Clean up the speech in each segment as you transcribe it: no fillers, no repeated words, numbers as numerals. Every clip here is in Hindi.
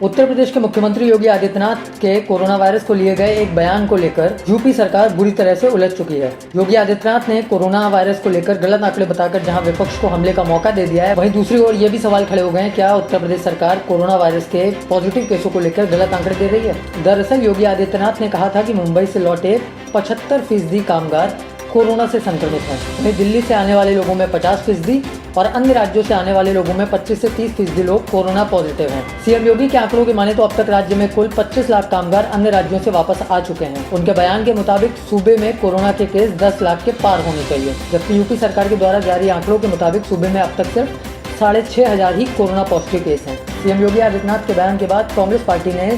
उत्तर प्रदेश के मुख्यमंत्री योगी आदित्यनाथ के कोरोना वायरस को लिए गए एक बयान को लेकर यूपी सरकार बुरी तरह से उलझ चुकी है। योगी आदित्यनाथ ने कोरोना वायरस को लेकर गलत आंकड़े बताकर जहां विपक्ष को हमले का मौका दे दिया है, वहीं दूसरी ओर ये भी सवाल खड़े हो गए हैं, क्या उत्तर प्रदेश सरकार कोरोना वायरस के पॉजिटिव केसों को लेकर गलत आंकड़े दे रही है। दरअसल योगी आदित्यनाथ ने कहा था कि मुंबई से लौटे 75% कामगार कोरोना से संक्रमित हैं। वहीं दिल्ली से आने वाले लोगों में 50% और अन्य राज्यों से आने वाले लोगों में 25 से 30% लोग कोरोना पॉजिटिव हैं। सीएम योगी के आंकड़ों की माने तो अब तक राज्य में कुल 25 लाख कामगार अन्य राज्यों से वापस आ चुके हैं। उनके बयान के मुताबिक सूबे में कोरोना के केस 10 लाख के पार होने चाहिए, जबकि यूपी सरकार के द्वारा जारी आंकड़ों के मुताबिक सूबे में अब तक सिर्फ 6,500 ही कोरोना पॉजिटिव केस हैं। सीएम योगी आदित्यनाथ के बयान के बाद कांग्रेस पार्टी ने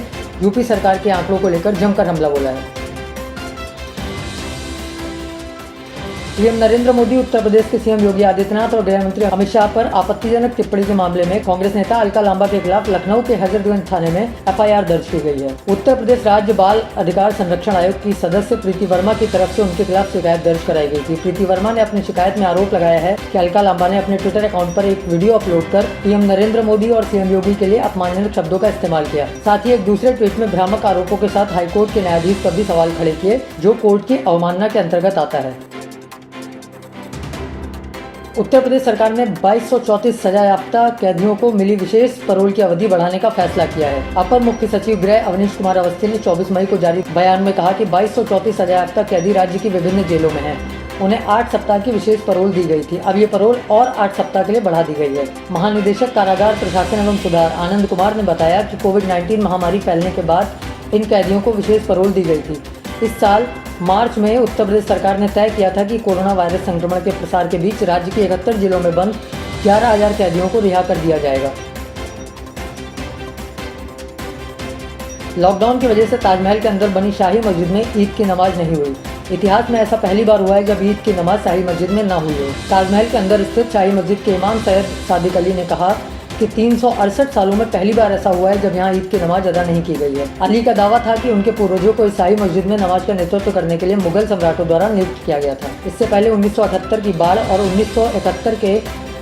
यूपी सरकार के आंकड़ों को लेकर जमकर हमला बोला है। पीएम नरेंद्र मोदी, उत्तर प्रदेश के सीएम योगी आदित्यनाथ और गृह मंत्री अमित शाह पर आपत्तिजनक टिप्पणी के मामले में कांग्रेस नेता अलका लांबा के खिलाफ लखनऊ के हजरतगंज थाने में एफआईआर दर्ज की गई है। उत्तर प्रदेश राज्य बाल अधिकार संरक्षण आयोग की सदस्य प्रीति वर्मा की तरफ से उनके खिलाफ शिकायत दर्ज कराई गई थी। प्रीति वर्मा ने अपनी शिकायत में आरोप लगाया है कि अलका लांबा ने अपने ट्विटर अकाउंट पर एक वीडियो अपलोड कर पीएम नरेंद्र मोदी और सीएम योगी के लिए अपमानजनक शब्दों का इस्तेमाल किया। साथ ही एक दूसरे ट्वीट में भ्रामक आरोपों के साथ हाईकोर्ट के न्यायाधीश पर भी सवाल खड़े किए, जो कोर्ट की अवमानना के अंतर्गत आता है। उत्तर प्रदेश सरकार ने 2234 सजायाफ्ता कैदियों को मिली विशेष पैरोल की अवधि बढ़ाने का फैसला किया है। अपर मुख्य सचिव गृह अवनीश कुमार अवस्थी ने 24 मई को जारी बयान में कहा कि 2234 सजायाफ्ता कैदी राज्य की विभिन्न जेलों में हैं। उन्हें 8 सप्ताह की विशेष पैरोल दी गई थी। अब ये पैरोल और 8 सप्ताह के लिए बढ़ा दी गई है। महानिदेशक कारागार प्रशासन एवं सुधार आनंद कुमार ने बताया कि कोविड-19 महामारी फैलने के बाद इन कैदियों को विशेष पैरोल दी गई थी। इस साल मार्च में उत्तर प्रदेश सरकार ने तय किया था कि कोरोना वायरस संक्रमण के प्रसार के बीच राज्य के 71 जिलों में बंद 11,000 कैदियों को रिहा कर दिया जाएगा। लॉकडाउन की वजह से ताजमहल के अंदर बनी शाही मस्जिद में ईद की नमाज नहीं हुई। इतिहास में ऐसा पहली बार हुआ है जब ईद की नमाज शाही मस्जिद में न हुई हो। ताजमहल के अंदर स्थित शाही मस्जिद के इमाम सैयद सादिक अली ने कहा कि 368 सालों में पहली बार ऐसा हुआ है जब यहाँ ईद की नमाज अदा नहीं की गई है। अली का दावा था कि उनके पूर्वजों को इस शाही मस्जिद में नमाज का नेतृत्व करने के लिए मुगल सम्राटों द्वारा नियुक्त किया गया था। इससे पहले 1978 की बाढ़ और 1971 के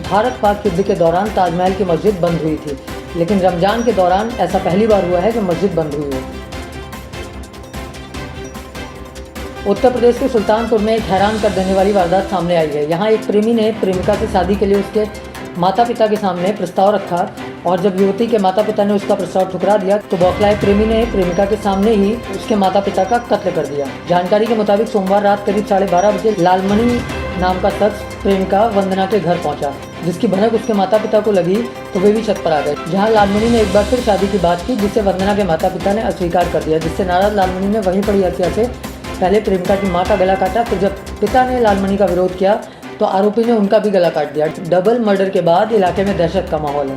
भारत पाक युद्ध के दौरान ताजमहल की मस्जिद बंद हुई थी, लेकिन रमजान के दौरान ऐसा पहली बार हुआ है कि मस्जिद बंद हुई हो। उत्तर प्रदेश के सुल्तानपुर में एक हैरान कर देने वाली वारदात सामने आई है। यहाँ एक प्रेमी ने प्रेमिका से शादी के लिए उसके माता पिता के सामने प्रस्ताव रखा और जब युवती के माता पिता ने उसका प्रस्ताव ठुकरा दिया तो बौखलाए प्रेमी ने प्रेमिका के सामने ही उसके माता पिता का कत्ल कर दिया। जानकारी के मुताबिक सोमवार रात करीब 12:30 बजे लालमणि नाम का शख्स प्रेमिका वंदना के घर पहुंचा, जिसकी भनक उसके माता पिता को लगी तो वे भी छत पर आ गए। जहां लालमणि ने एक बार फिर शादी की बात की, जिससे वंदना के माता पिता ने अस्वीकार कर दिया, जिससे नाराज लालमणि ने वहीं पड़ी हत्या से पहले प्रेमिका की माँ का गला काटा। फिर जब पिता ने लालमणि का विरोध किया तो आरोपी ने उनका भी गला काट दिया। डबल मर्डर के बाद इलाके में दहशत का माहौल है।